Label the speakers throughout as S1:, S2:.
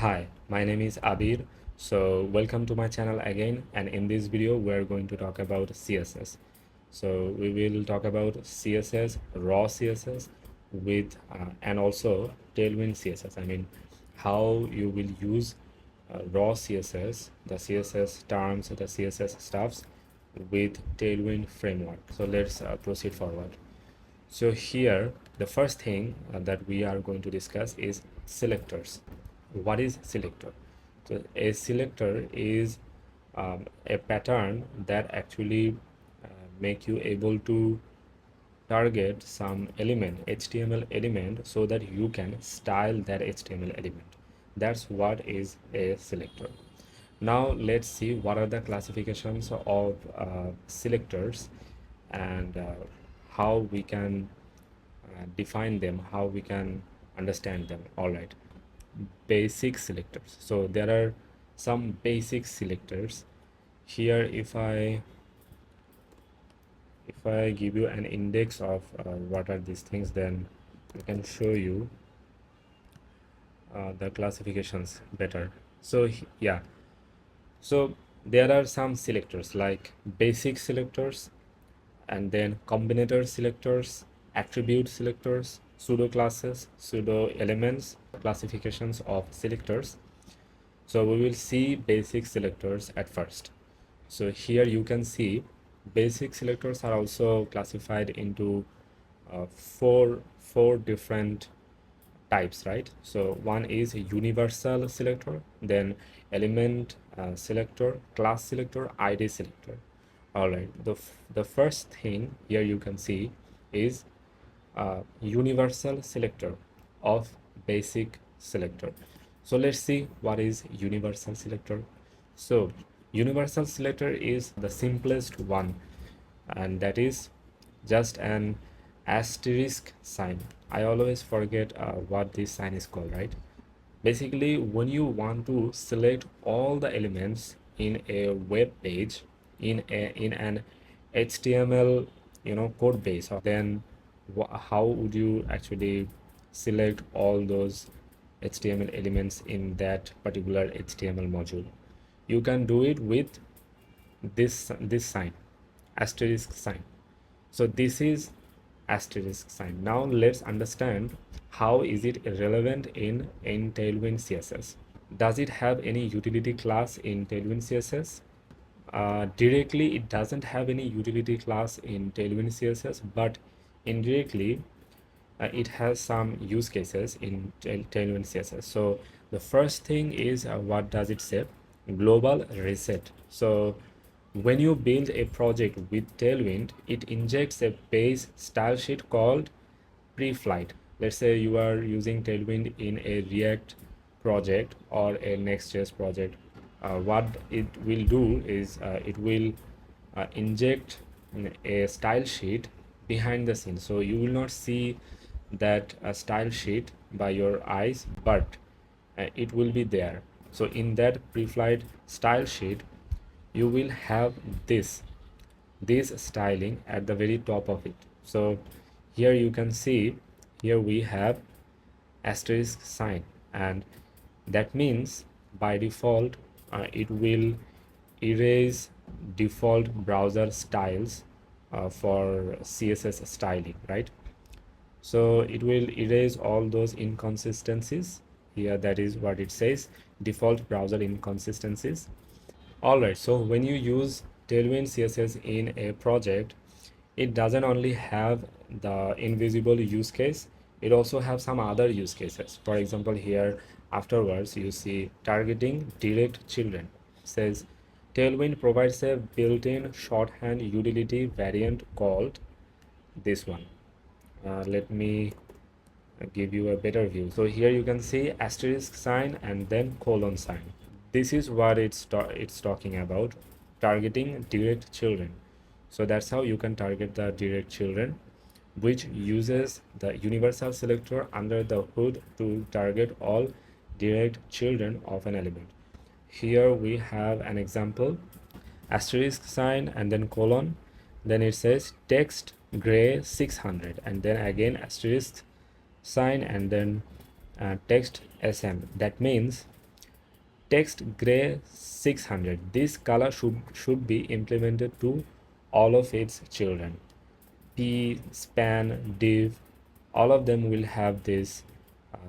S1: Hi, my name is Abir. So welcome to my channel again, and in this video we're going to talk about CSS. So we will talk about CSS, raw CSS with and also Tailwind CSS. I mean how you will use raw CSS, the CSS terms, the CSS stuffs with Tailwind framework. So let's proceed forward. So here, the first thing that we are going to discuss is selectors. What is selector? So a selector is a pattern that actually make you able to target some element, HTML element, so that you can style that HTML element. That's what is a selector. Now let's see what are the classifications of selectors and how we can define them, how we can understand them. All right, basic selectors. So there are some basic selectors here. If I give you an index of what are these things, then I can show you the classifications better. So yeah, so there are some selectors like basic selectors, and then combinator selectors, attribute selectors, pseudo classes, pseudo elements, classifications of selectors. So we will see basic selectors at first. So here you can see basic selectors are also classified into four different types, right? So one is a universal selector, then element selector, class selector, ID selector. All right, the first thing here you can see is universal selector of basic selector. So let's see what is universal selector. So universal selector is the simplest one, and that is just an asterisk sign. I always forget what this sign is called, right? Basically, when you want to select all the elements in a web page in an HTML code base, then how would you actually select all those HTML elements in that particular HTML module? You can do it with this sign, asterisk sign. So this is asterisk sign. Now let's understand how is it relevant in Tailwind CSS. Does it have any utility class in Tailwind CSS? Directly, it doesn't have any utility class in Tailwind CSS, but indirectly, it has some use cases in Tailwind CSS. So the first thing is what does it say? Global reset. So when you build a project with Tailwind, it injects a base style sheet called pre-flight. Let's say you are using Tailwind in a React project or a Next.js project. What it will do is it will inject a style sheet behind the scenes. So you will not see that style sheet by your eyes, but it will be there. So in that pre-flight style sheet, you will have this styling at the very top of it. So here you can see, here we have asterisk sign, and that means by default it will erase default browser styles for CSS styling, right? So it will erase all those inconsistencies here. That is what it says, default browser inconsistencies. All right, so when you use Tailwind CSS in a project, it doesn't only have the invisible use case, it also have some other use cases. For example, here afterwards you see targeting direct children. It says Tailwind provides a built-in shorthand utility variant called this one. Let me give you a better view. So here you can see asterisk sign and then colon sign. This is what it's talking about, targeting direct children. So that's how you can target the direct children, which uses the universal selector under the hood to target all direct children of an element. Here we have an example, asterisk sign and then colon, then it says text gray 600, and then again asterisk sign and then text sm. That means text gray 600. This color should be implemented to all of its children. P, span, div, all of them will have this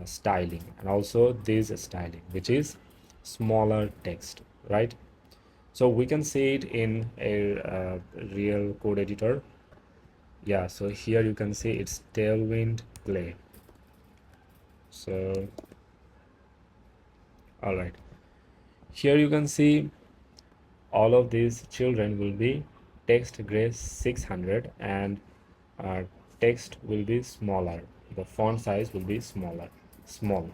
S1: styling, and also this styling, which is smaller text, right? So we can see it in a real code editor. Yeah, so here you can see it's tailwind play. So all right, here you can see all of these children will be text gray 600, and uh, text will be smaller, the font size will be small.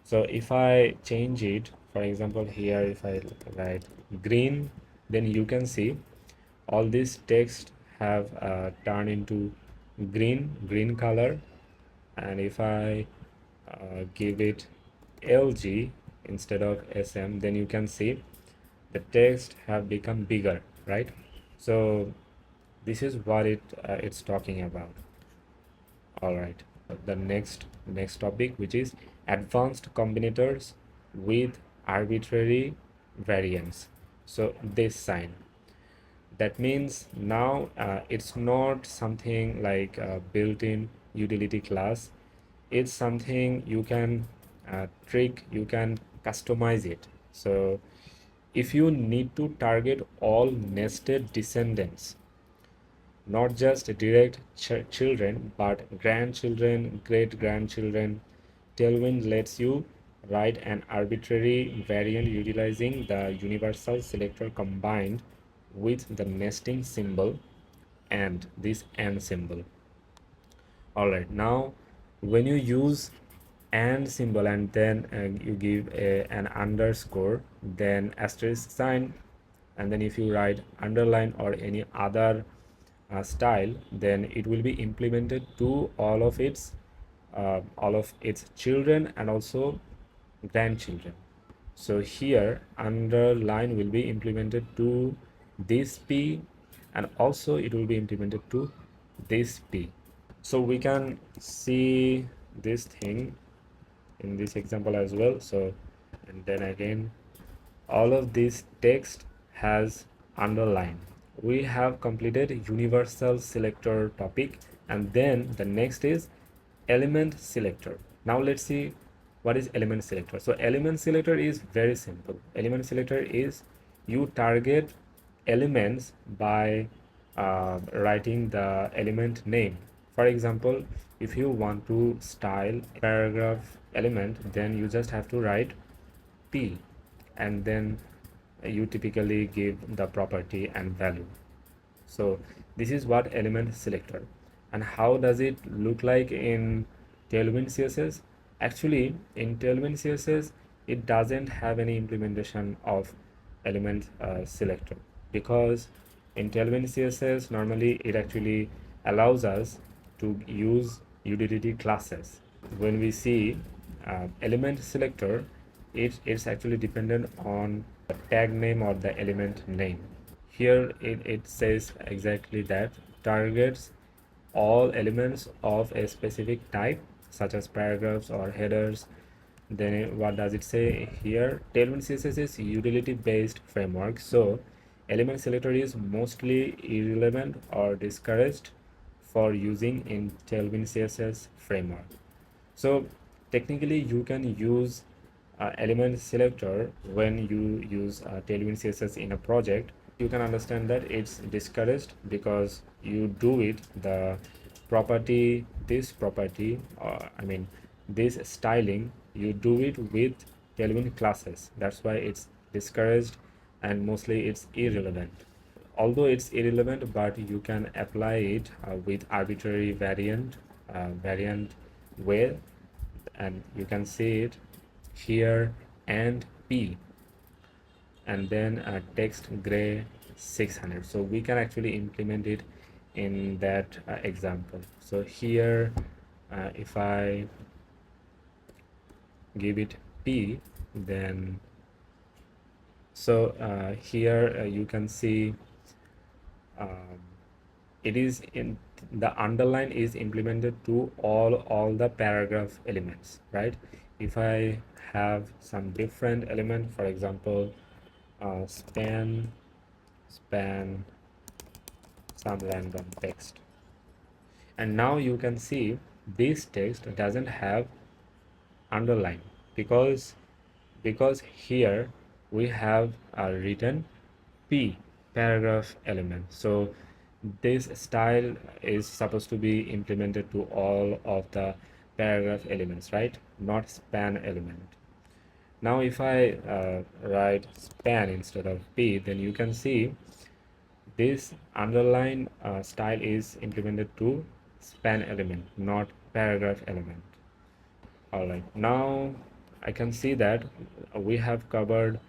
S1: So if I change it, for example, here if I write green, then you can see all this text have turned into green color. And if I give it LG instead of SM, then you can see the text have become bigger, right? So this is what it's talking about. All right, the next topic, which is advanced combinators with arbitrary variants. So this sign, that means now it's not something like a built-in utility class. It's something you can trick, you can customize it. So if you need to target all nested descendants, not just direct children, but grandchildren, great grandchildren, Tailwind lets you write an arbitrary variant utilizing the universal selector combined with the nesting symbol and this and symbol. All right, now when you use and symbol and then you give an underscore, then asterisk sign, and then if you write underline or any other style, then it will be implemented to all of its children and also grandchildren. So here underline will be implemented to this P, and also it will be implemented to this P. So we can see this thing in this example as well. So, and then again, all of this text has underline. We have completed universal selector topic, and then the next is element selector. Now let's see what is element selector. So element selector is very simple. Element selector is you target elements by writing the element name. For example, if you want to style a paragraph element, then you just have to write P, and then you typically give the property and value. So this is what element selector. And how does it look like in Tailwind CSS? Actually, in Tailwind CSS, it doesn't have any implementation of element selector, because in Tailwind CSS, normally it actually allows us to use utility classes. When we see element selector, it's actually dependent on the tag name or the element name. Here it says exactly that targets all elements of a specific type, such as paragraphs or headers. Then what does it say here? Tailwind CSS is utility based framework, so element selector is mostly irrelevant or discouraged for using in Tailwind CSS framework. So technically you can use element selector when you use Tailwind CSS in a project. You can understand that it's discouraged because you do it the property, this property, this styling, you do it with Tailwind classes. That's why it's discouraged, and mostly it's irrelevant. Although it's irrelevant, but you can apply it with arbitrary variant way, and you can see it here, and P, and then text gray 600. So we can actually implement it in that example. So here if I give it P, then so here you can see it is in the underline is implemented to all the paragraph elements, right? if I have some different element, for example, span some random text, and now you can see this text doesn't have underline because here we have written p paragraph element. So this style is supposed to be implemented to all of the paragraph elements, right? Not span element. Now if I write span instead of p, then you can see this underline style is implemented to span element, not paragraph element. All right, now I can see that we have covered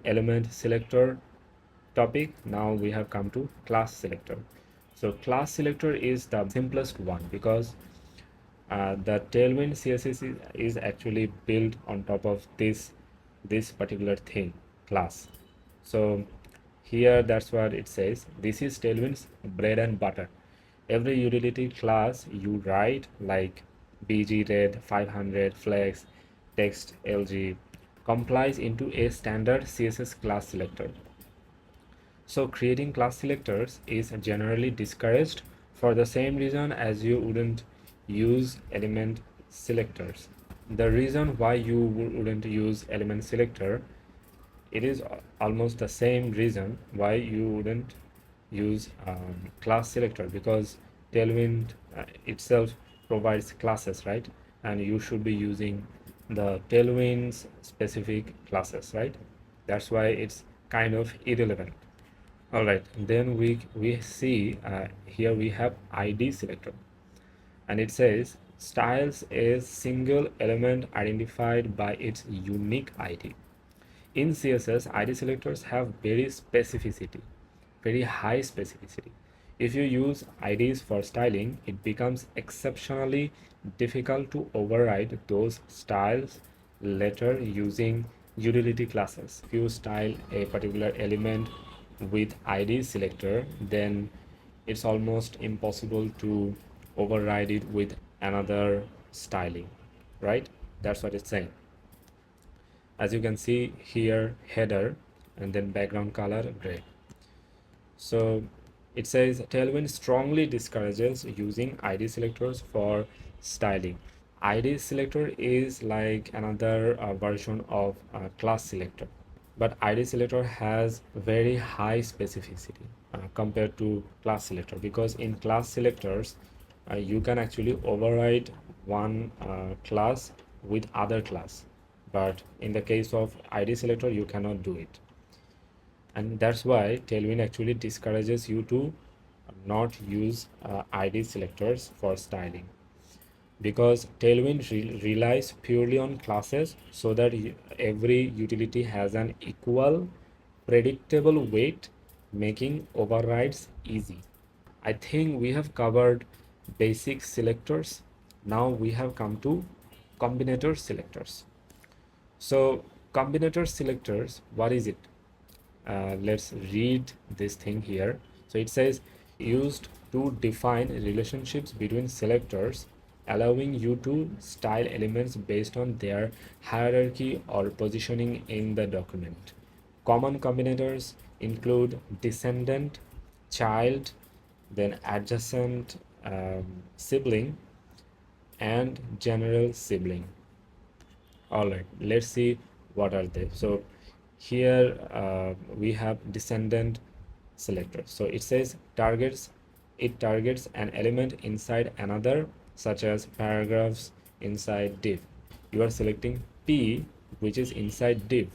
S1: element selector topic. Now we have come to class selector. So class selector is the simplest one because the Tailwind CSS is actually built on top of this particular thing, class. So here that's what it says. This is Tailwind's bread and butter. Every utility class you write, like bgred 500 flex text lg, complies into a standard CSS class selector. So creating class selectors is generally discouraged for the same reason as you wouldn't use element selectors. The reason why you wouldn't use element selector, it is almost the same reason why you wouldn't use class selector, because Tailwind itself provides classes, right? And you should be using the Tailwind's specific classes, right? That's why it's kind of irrelevant. All right, then we see here we have ID selector, and it says styles is single element identified by its unique ID. In CSS, ID selectors have very high specificity. If you use IDs for styling, it becomes exceptionally difficult to override those styles later using utility classes. If you style a particular element with ID selector, then it's almost impossible to override it with another styling, right? That's what it's saying. As you can see here, header and then background color gray. So it says Tailwind strongly discourages using ID selectors for styling. ID selector is like another version of class selector, but ID selector has very high specificity compared to class selector, because in class selectors you can actually override one class with other class, but in the case of ID selector you cannot do it. And that's why Tailwind actually discourages you to not use ID selectors for styling, because Tailwind relies purely on classes so that every utility has an equal predictable weight, making overrides easy. I think we have covered basic selectors. Now we have come to combinator selectors. So combinator selectors, what is it? Let's read this thing here. So it says used to define relationships between selectors, allowing you to style elements based on their hierarchy or positioning in the document. Common combinators include descendant, child, then adjacent sibling, and general sibling. All right, let's see what are they. So here we have descendant selector. So it says it targets an element inside another, such as paragraphs inside div. You are selecting p, which is inside div,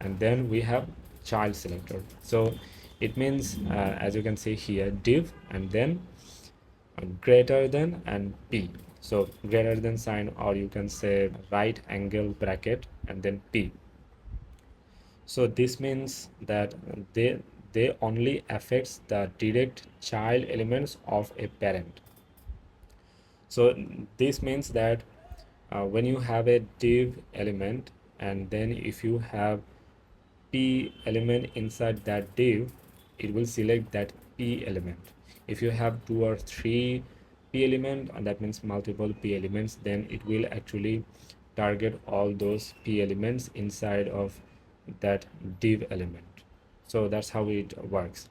S1: and then we have child selector. So it means as you can see here, div and then greater than and p. So greater than sign, or you can say right angle bracket and then p. So this means that they only affects the direct child elements of a parent. So this means that when you have a div element, and then if you have p element inside that div, it will select that p element. If you have 2 or 3 p element, and that means multiple p elements, then it will actually target all those p elements inside of that div element. So that's how it works.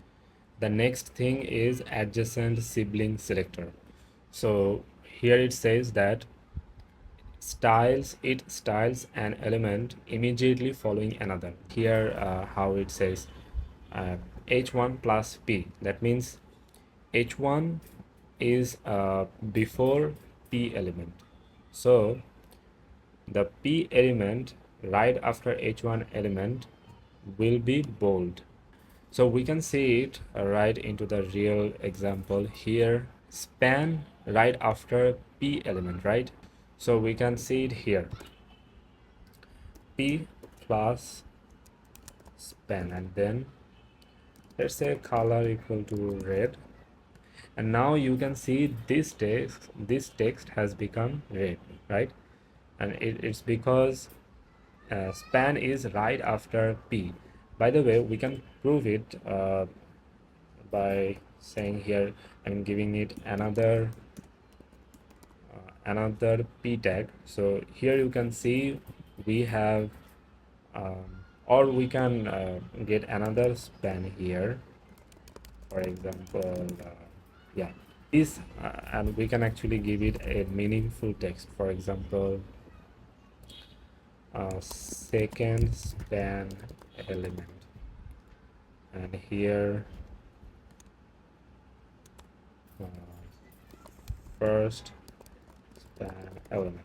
S1: The next thing is adjacent sibling selector. So here it says that it styles an element immediately following another. Here how it says h1 plus p, that means h1 is before p element, so the p element right after h1 element will be bold. So we can see it right into the real example here. Span right after p element, right? So we can see it here, p plus span, and then let's say color equal to red, and now you can see this text has become red, right? And it's because span is right after p. By the way, we can prove it by saying here I'm giving it another p tag. So here you can see we have or we can get another span here, for example, yeah, this and we can actually give it a meaningful text, for example, second span element, and here uh, first span element.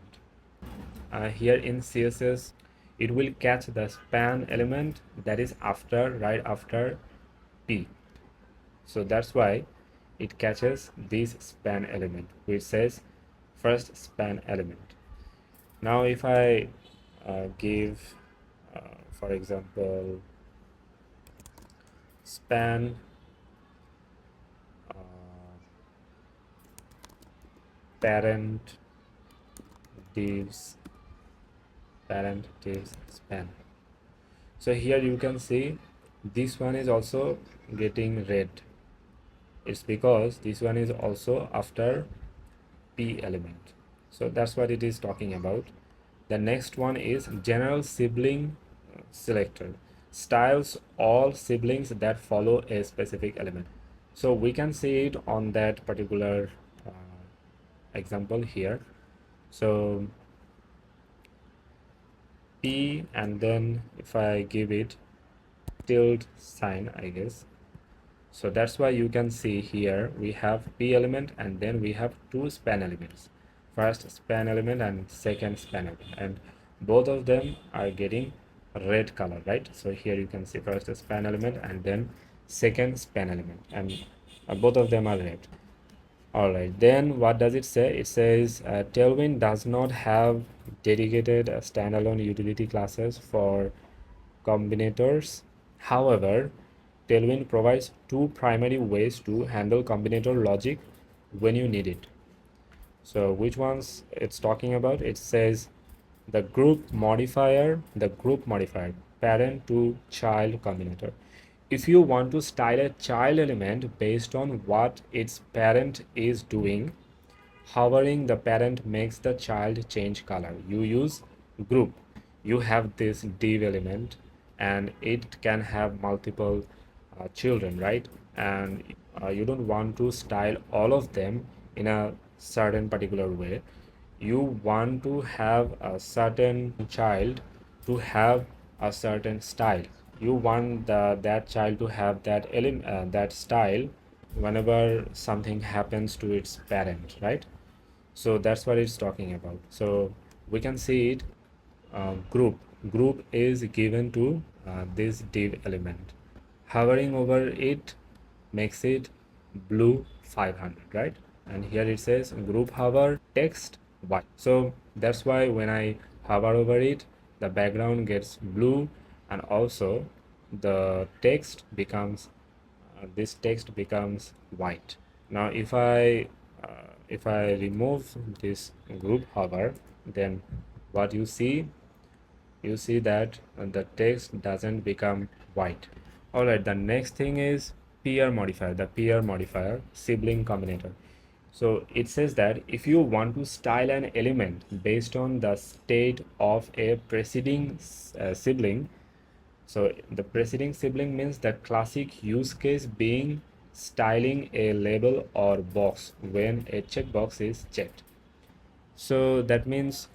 S1: Here in CSS it will catch the span element that is right after p, so that's why it catches this span element which says first span element. Now if I give for example span parent divs span, so here you can see this one is also getting red. It's because this one is also after p element, so that's what it is talking about. The next one is general sibling selector, styles all siblings that follow a specific element. So we can see it on that particular example here. So p, and then if I give it tilde sign, I guess, so that's why you can see here we have p element and then we have two span elements, first span element and second span element, and both of them are getting red color, right? So here you can see first span element and then second span element, and both of them are red. All right, then what does it say? It says Tailwind does not have dedicated standalone utility classes for combinators. However, Tailwind provides two primary ways to handle combinator logic when you need it. So which ones it's talking about? It says the group modifier, parent to child combinator. If you want to style a child element based on what its parent is doing, hovering the parent makes the child change color. You use group. You have this div element and it can have multiple children, right? And you don't want to style all of them in a certain particular way. You want to have a certain child to have a certain style. You want that child to have that style whenever something happens to its parent, right? So that's what it's talking about. So we can see it group is given to this div element. Hovering over it makes it blue 500, right? And here it says group hover text white. So that's why when I hover over it, the background gets blue, and also the text becomes this text becomes white. Now if I remove this group hover, then what you see that the text doesn't become white. All right, the next thing is peer modifier, the peer modifier sibling combinator. So it says that if you want to style an element based on the state of a preceding sibling, so the preceding sibling means the classic use case being styling a label or box when a checkbox is checked. So that means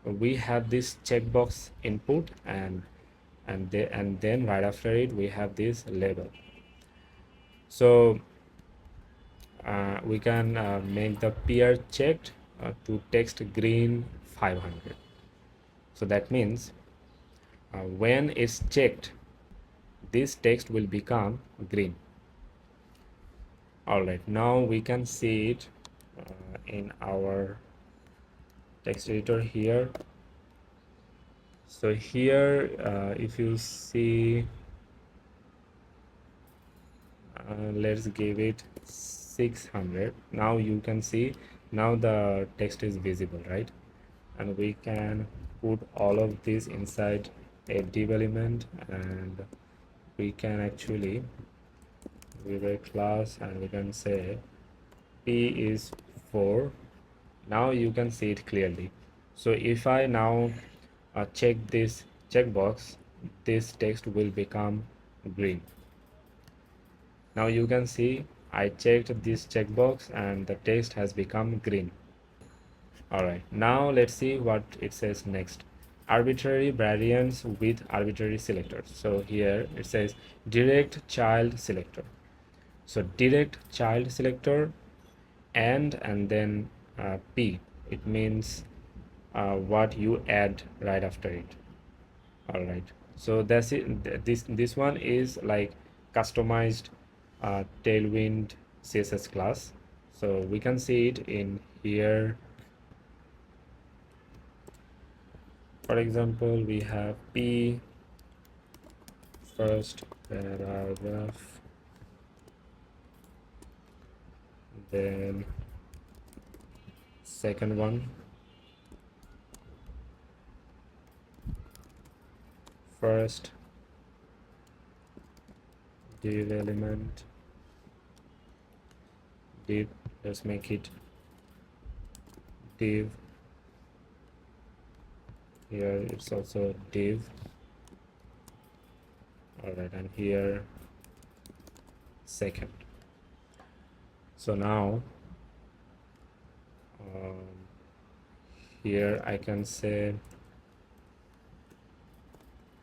S1: we have this checkbox input, and then right after it we have this label. So we can make the peer checked to text green 500. So that means when it's checked, this text will become green. All right, now we can see it in our text editor here. So here, if you see, let's give it 600. Now you can see, now the text is visible, right? And we can put all of this inside a div element, and we can actually give a class, and we can say p is 4. Now you can see it clearly. So if I now check this checkbox, this text will become green. Now you can see I checked this checkbox and the text has become green. All right, now let's see what it says next. Arbitrary variants with arbitrary selectors. So here it says direct child selector. So direct child selector and then p, it means what you add right after it. All right, so that's it. This one is like customized tailwind css class. So we can see it in here. For example, we have p first paragraph, then second one, first div element, div, let's make it div. Here it's also div. All right, and here second. So now here I can say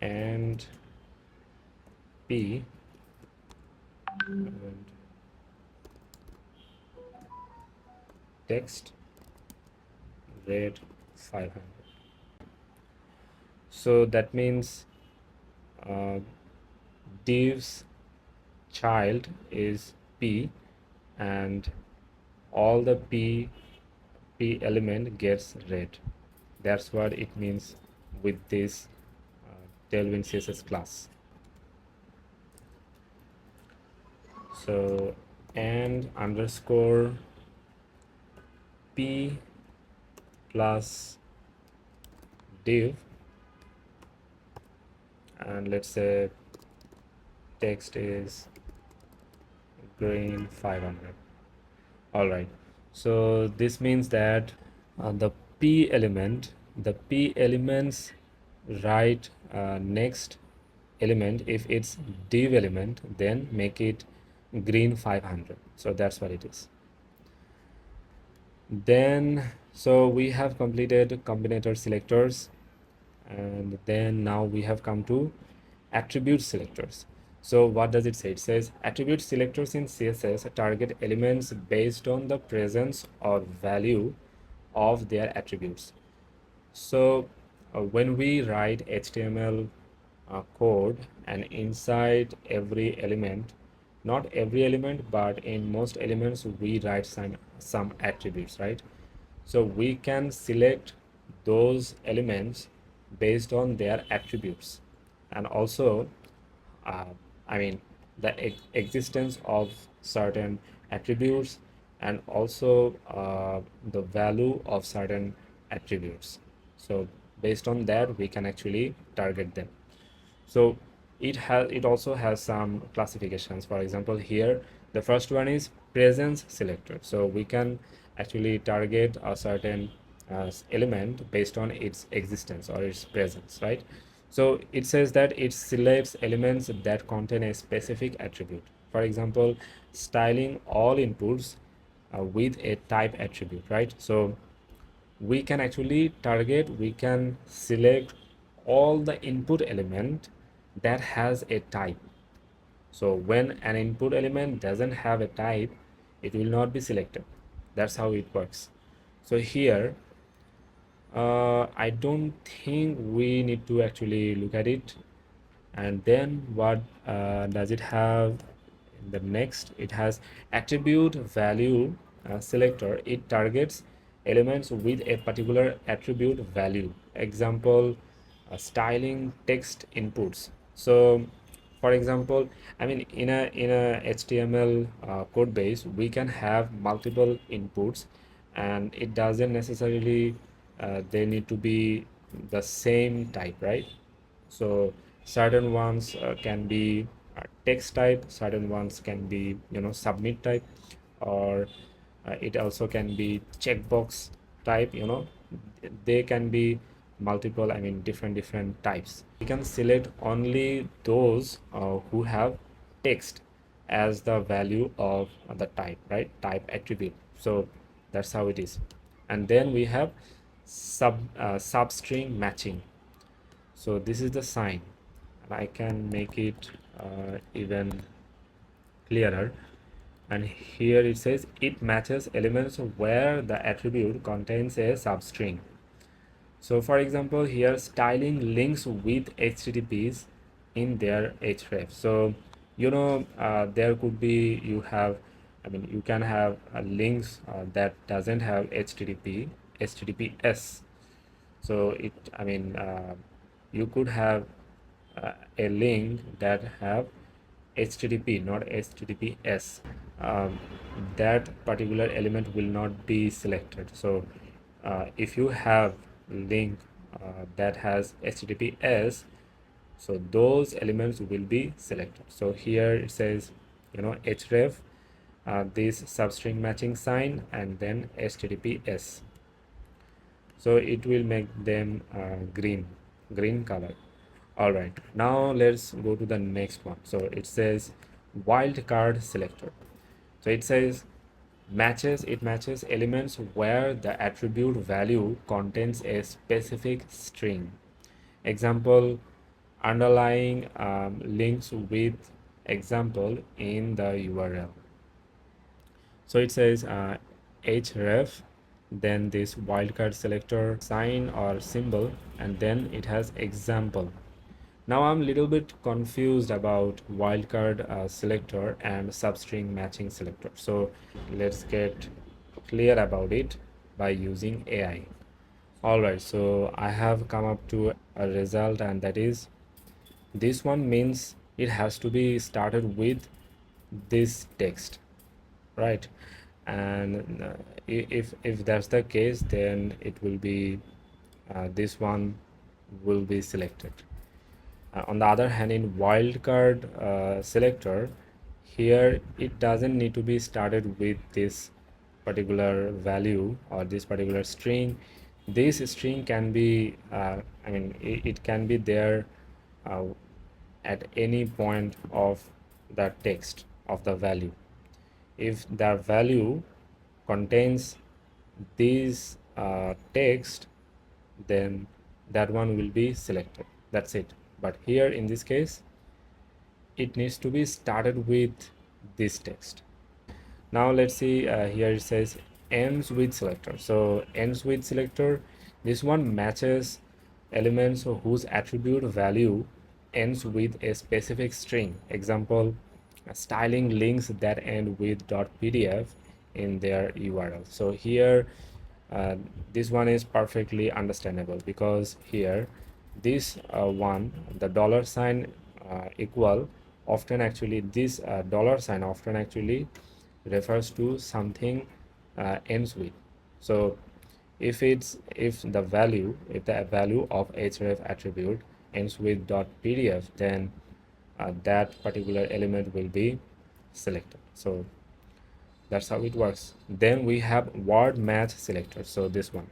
S1: and p and text red 500. So that means div's child is p, and all the p element gets red. That's what it means with this tailwind css class. So and underscore p plus div, and let's say text is green 500. All right, so this means that the p elements right next element, if it's div element, then make it green 500. So that's what it is. Then so we have completed combinator selectors, and then now we have come to attribute selectors. So what does it say? It says attribute selectors in CSS target elements based on the presence or value of their attributes. So when we write HTML code, and inside every element, not every element, but in most elements we write some attributes, right? So we can select those elements based on their attributes, and also I mean the existence of certain attributes, and also the value of certain attributes. So based on that we can actually target them. So it also has some classifications. For example, here the first one is presence selector. So we can actually target a certain element based on its existence or its presence, right? So it says that it selects elements that contain a specific attribute. For example, styling all inputs with a type attribute, right? So we can actually target, we can select all the input element that has a type. So when an input element doesn't have a type, it will not be selected. That's how it works. So here, I don't think we need to actually look at it. And then what does it have? The next, it has attribute value selector. It targets elements with a particular attribute value. Example, styling text inputs. So for example, I mean, in a HTML code base, we can have multiple inputs, and it doesn't necessarily they need to be the same type, right? So certain ones can be text type, certain ones can be, submit type, or it also can be checkbox type, they can be multiple, I mean different types. We can select only those who have text as the value of the type, right? Type attribute. So that's how it is. And then we have substring matching. So this is the sign, and I can make it even clearer. And here it says it matches elements where the attribute contains a substring. So for example, here styling links with HTTPs in their href. So there could be, you can have links that doesn't have HTTPS. So you could have a link that have HTTP, not HTTPS. um, that particular element will not be selected. So if you have link that has HTTPS, so those elements will be selected. So here it says, href, this substring matching sign, and then HTTPS. So it will make them green color. All right, now let's go to the next one. So it says wildcard selector. So it matches elements where the attribute value contains a specific string. Example, underlying links with example in the URL. So it says href, then this wildcard selector sign or symbol, and then it has example. Now I'm a little bit confused about wildcard selector and substring matching selector. So let's get clear about it by using AI. Alright, so I have come up to a result, and that is this one means it has to be started with this text, right? And if that's the case, then it will be this one will be selected. On the other hand, in wildcard selector, here it doesn't need to be started with this particular value or this particular string. This string can be it can be there uh, at any point of the text of the value. If the value contains this text, then that one will be selected. That's it. But here in this case, it needs to be started with this text. Now let's see, here it says ends with selector. So ends with selector, this one matches elements whose attribute value ends with a specific string. Example, styling links that end with .pdf in their URL. So here uh, this one is perfectly understandable, because here this one, the dollar sign equal, often actually this dollar sign often actually refers to something ends with. So if the value of href attribute ends with .pdf, then that particular element will be selected. So That's how it works. Then we have word match selector, so this one.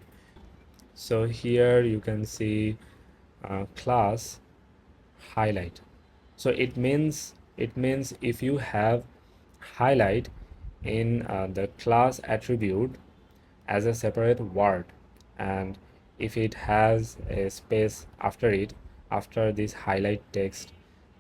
S1: So here you can see class highlight. So it means if you have highlight in the class attribute as a separate word, and if it has a space after it, after this highlight text,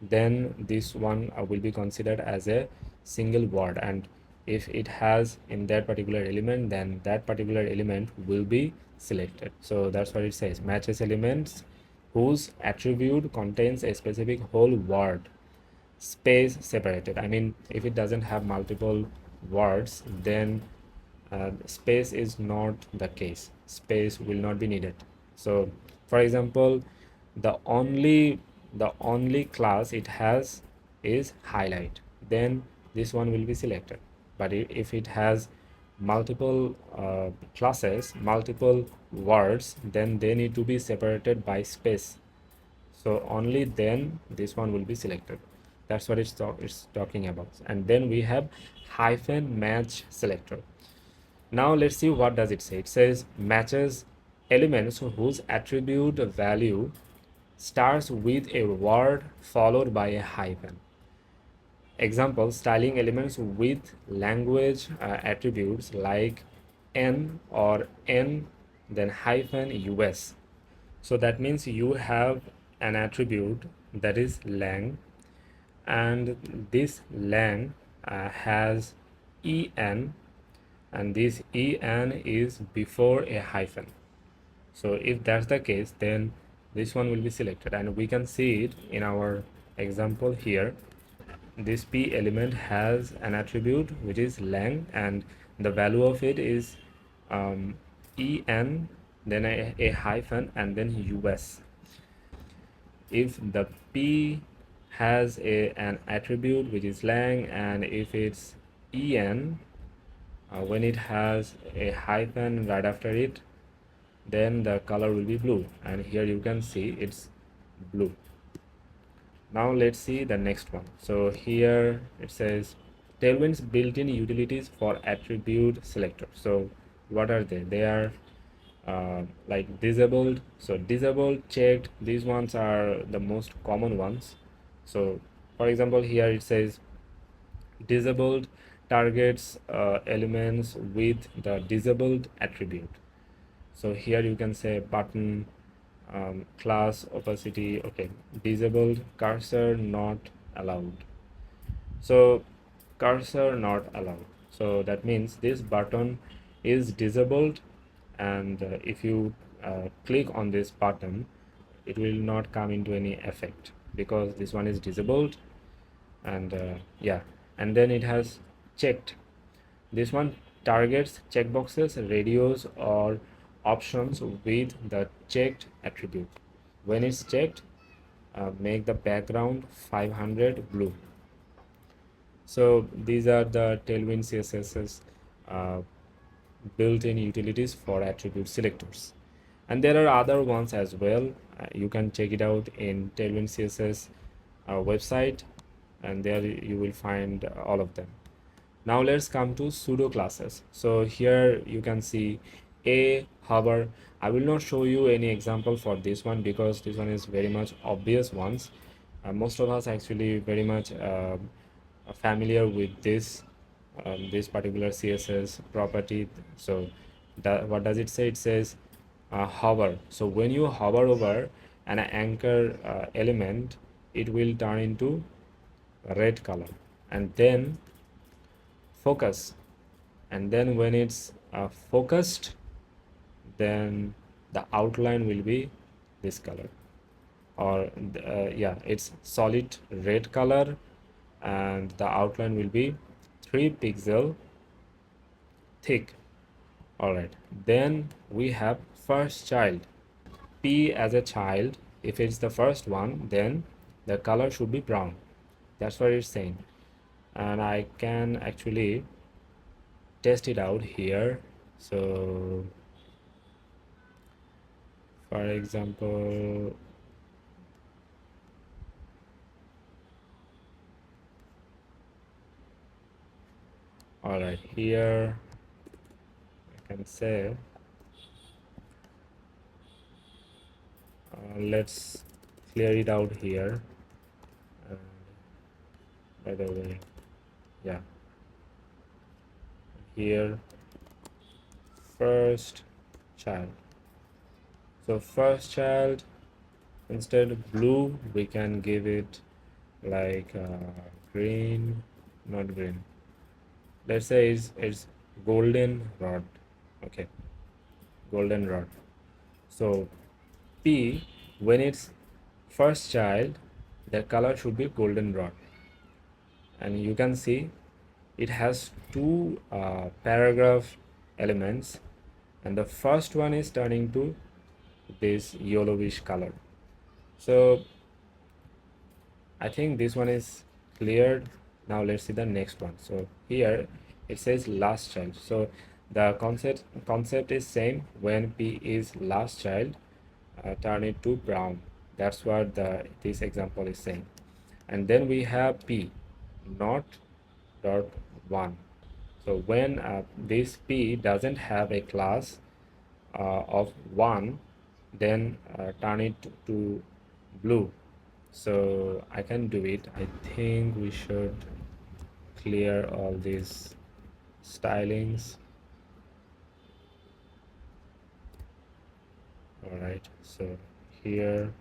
S1: then this one will be considered as a single word, and if it has in that particular element, then that particular element will be selected. So that's what it says, matches elements whose attribute contains a specific whole word, space separated. I mean, if it doesn't have multiple words, then space is not the case, space will not be needed. So for example, the only class it has is highlight, then this one will be selected. But if it has multiple classes, multiple words, then they need to be separated by space, so only then this one will be selected. That's what it's talking about. And then we have hyphen match selector. Now let's see what does it say. It says matches elements whose attribute value starts with a word followed by a hyphen. Example, styling elements with language attributes like n or n then hyphen us. So that means you have an attribute that is lang, and this lang has en, and this en is before a hyphen. So if that's the case, then this one will be selected, and we can see it in our example here. This p element has an attribute which is lang, and the value of it is en, then a hyphen, and then us. If the p has an attribute which is lang, and if it's en, when it has a hyphen right after it, then the color will be blue, and here you can see it's blue. Now let's see the next one. So here it says Tailwind's built-in utilities for attribute selector. So what are they? They are like disabled. So disabled, checked, these ones are the most common ones. So for example, here it says disabled targets elements with the disabled attribute. So here you can say button, class opacity, okay, disabled, cursor not allowed. So cursor not allowed, so that means this button is disabled, and if you click on this button, it will not come into any effect because this one is disabled. And yeah, and then it has checked. This one targets checkboxes, radios, or options with the checked attribute. When it's checked, make the background 500 blue. So these are the Tailwind CSS's uh, built-in utilities for attribute selectors. And there are other ones as well. You can check it out in Tailwind CSS website, and there you will find all of them. Now let's come to pseudo classes. So here you can see a hover. I will not show you any example for this one because this one is very much obvious ones. Most of us actually very much familiar with this particular CSS property. So what does it say? It says hover. So when you hover over an anchor element, it will turn into red color, and then focus, and then when it's focused, then the outline will be this color, or yeah, it's solid red color, and the outline will be 3 pixel thick. All right, then we have first child, p as a child. If it's the first one, then the color should be brown. That's what it's saying, and I can actually test it out here. So for example, All right, here I can say let's clear it out here. And by the way, yeah, here first child. So first child, instead of blue, we can give it like green, not green. Let's say it's golden rod. Okay, golden rod. So P, when it's first child, the color should be golden rod. And you can see it has two paragraph elements, and the first one is turning to this yellowish color. So I think this one is cleared. Now let's see the next one. So here it says last child. So the concept is same. When P is last child, turn it to brown. That's what this example is saying. And then we have P not dot one. So when this P doesn't have a class of one, then turn it to blue. So I can do it. I think we should clear all these stylings. All right, so here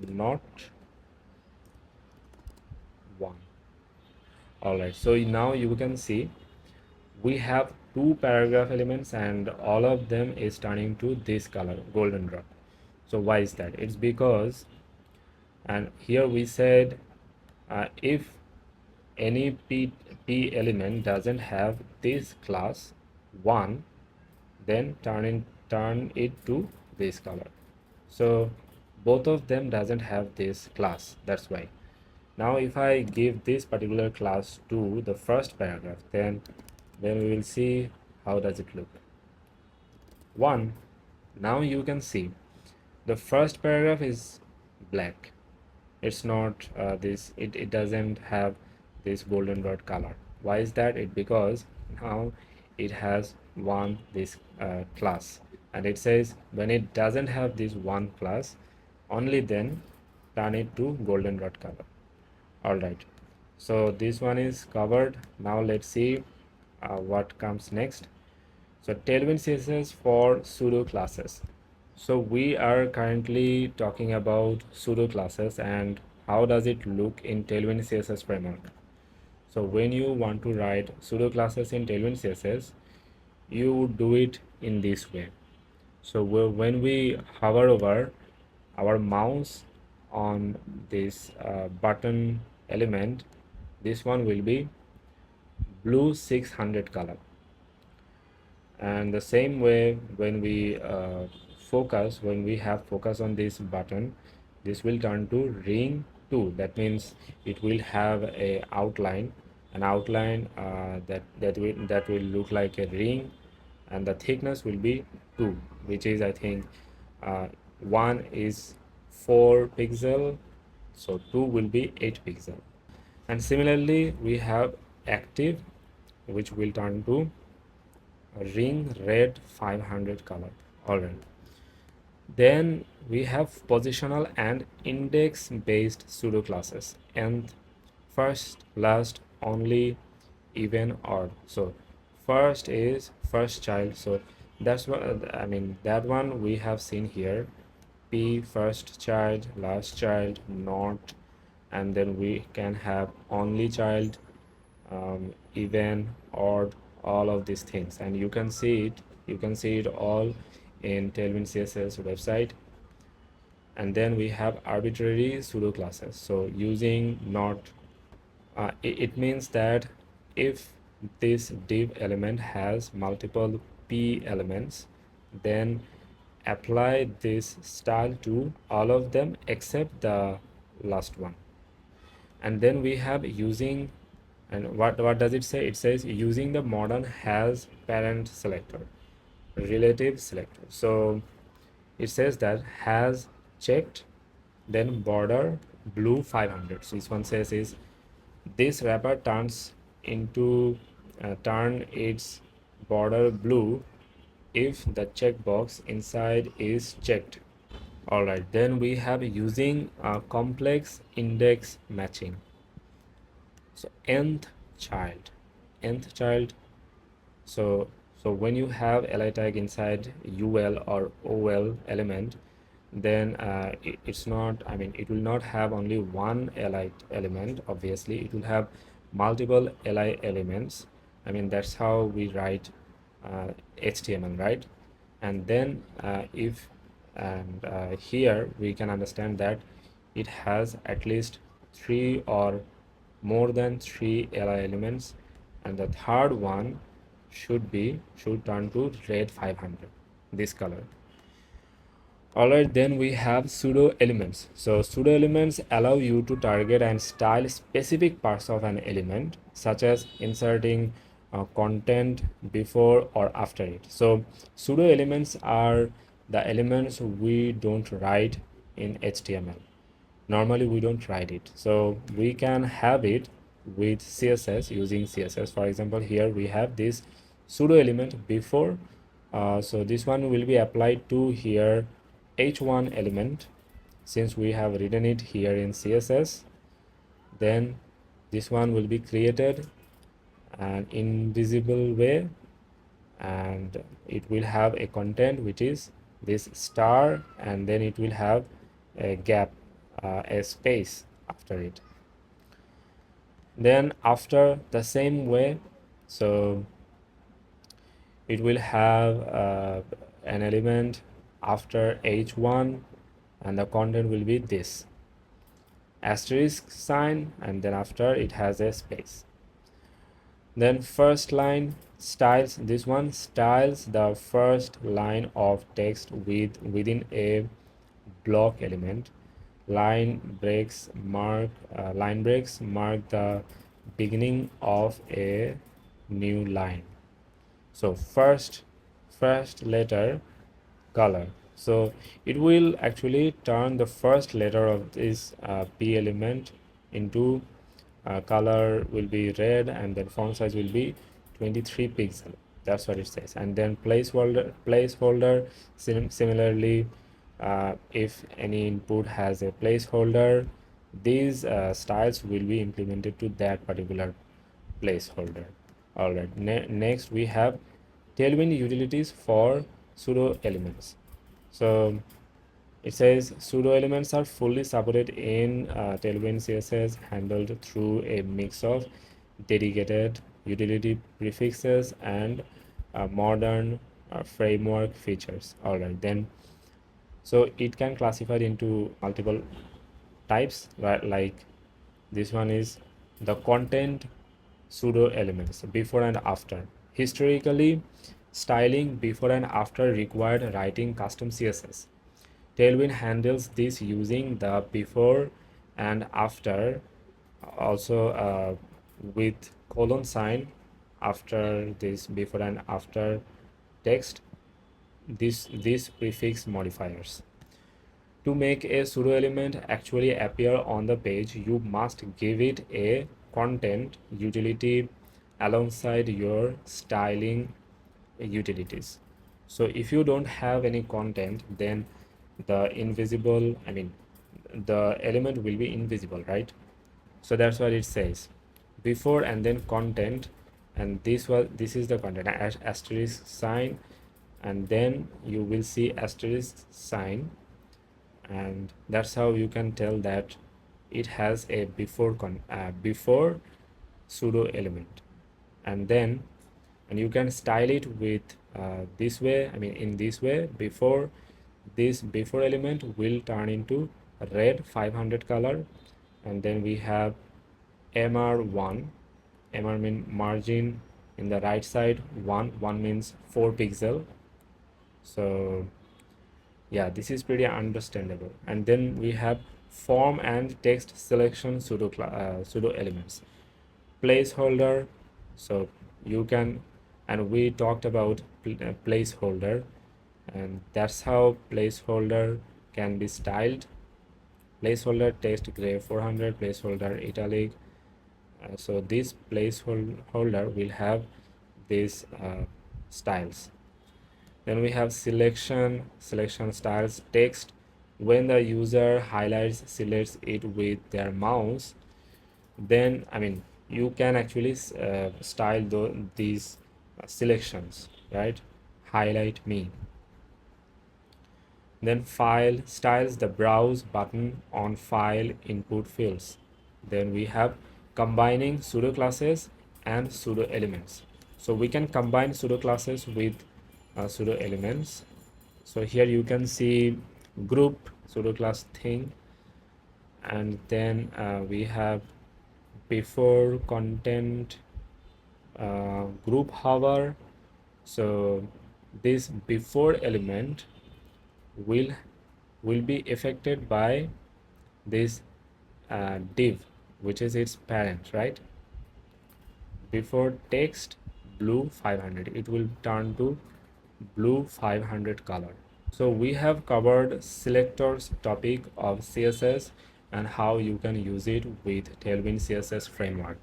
S1: not one. All right, so now you can see we have two paragraph elements and all of them is turning to this color, golden rod. So why is that? It's because, and here we said if any P element doesn't have this class 1, then turn it to this color. So both of them doesn't have this class, that's why. Now if I give this particular class to the first paragraph, then we will see how does it look. 1, now you can see the first paragraph is black. It's not it doesn't have this golden rod color. Why is that? It because now it has one this class, and it says when it doesn't have this one class, only then turn it to golden rod color. All right, so this one is covered. Now let's see what comes next. So Tailwind CSS for pseudo classes. So we are currently talking about pseudo classes and how does it look in Tailwind CSS framework. So when you want to write pseudo classes in Tailwind CSS, you would do it in this way. So when we hover over our mouse on this button element, this one will be blue 600 color. And the same way when we when we have focus on this button, this will turn to ring 2. That means it will have a outline, an outline that will look like a ring, and the thickness will be 2, which is I think 1 is 4 pixel, so 2 will be 8 pixel. And similarly we have active, which will turn to ring red 500 color. All right, then we have positional and index based pseudo classes, and first, last, only, even, odd. So first is first child, so that's what I mean, that one we have seen here. P first child, last child, not, and then we can have only child, even, odd, all of these things, and you can see it all in Tailwind CSS website. And then we have arbitrary pseudo classes. So using not it means that if this div element has multiple P elements, then apply this style to all of them except the last one. And then we have using, and what does it say? It says using the modern has parent selector, relative selector. So it says that has checked, then border blue 500. So this one says is this wrapper turns into turn its border blue if the checkbox inside is checked. All right, then we have using a complex index matching. So nth child. So when you have li tag inside ul or ol element, then it's not, I mean, it will not have only one li element. Obviously it will have multiple li elements. I mean, that's how we write HTML, right? And then if and here we can understand that it has at least three or more than three li elements, and the third one should turn to red 500, this color. Alright, then we have pseudo elements. So pseudo elements allow you to target and style specific parts of an element, such as inserting content before or after it. So pseudo elements are the elements we don't write in HTML. Normally we don't write it, so we can have it with CSS, using CSS. For example, here we have this pseudo element before, so this one will be applied to here h1 element, since we have written it here in CSS. Then this one will be created an invisible way, and it will have a content which is this star, and then it will have a gap, a space after it. Then after the same way, so it will have an element after h1, and the content will be this asterisk sign, and then after it has a space. Then first line styles, this one styles the first line of text within a block element. Line breaks mark the beginning of a new line. So first letter color, so it will actually turn the first letter of this p element into color will be red, and then font size will be 23 pixel. That's what it says. And then placeholder similarly, if any input has a placeholder, these styles will be implemented to that particular placeholder. All right, next we have tailwind utilities for pseudo elements. So it says pseudo elements are fully supported in Tailwind CSS, handled through a mix of dedicated utility prefixes and modern framework features. All right, then so it can classify into multiple types, right? Like this one is the content pseudo elements, before and after. Historically, styling before and after required writing custom CSS. Tailwind handles this using the before and after, also with colon sign after this before and after text, this prefix modifiers. To make a pseudo element actually appear on the page, you must give it a content utility alongside your styling utilities. So if you don't have any content, then the invisible, I mean, the element will be invisible, right? So that's what it says, before and then content, and this is the content, asterisk sign, and then you will see asterisk sign, and that's how you can tell that it has a before pseudo element. And then you can style it with this way, I mean in this way. Before this before element will turn into red 500 color, and then we have mr1. Mr mean margin in the right side, 1 means 4 pixel. So yeah, this is pretty understandable. And then we have form and text selection pseudo elements. Placeholder, so you can, and we talked about placeholder, and that's how placeholder can be styled. Placeholder text gray 400, placeholder italic So this placeholder will have these styles. Then we have selection styles text. When the user highlights selects it with their mouse, then you can actually style these selections, right? Highlight me. Then file styles the browse button on file input fields. Then we have combining pseudo classes and pseudo elements. So we can combine pseudo classes with pseudo elements. So here you can see group pseudo class thing, and then we have before content group hover. So this before element will be affected by this div, which is its parent, right? Before text blue 500, it will turn to blue 500 color. So we have covered selectors topic of CSS and how you can use it with Tailwind CSS framework.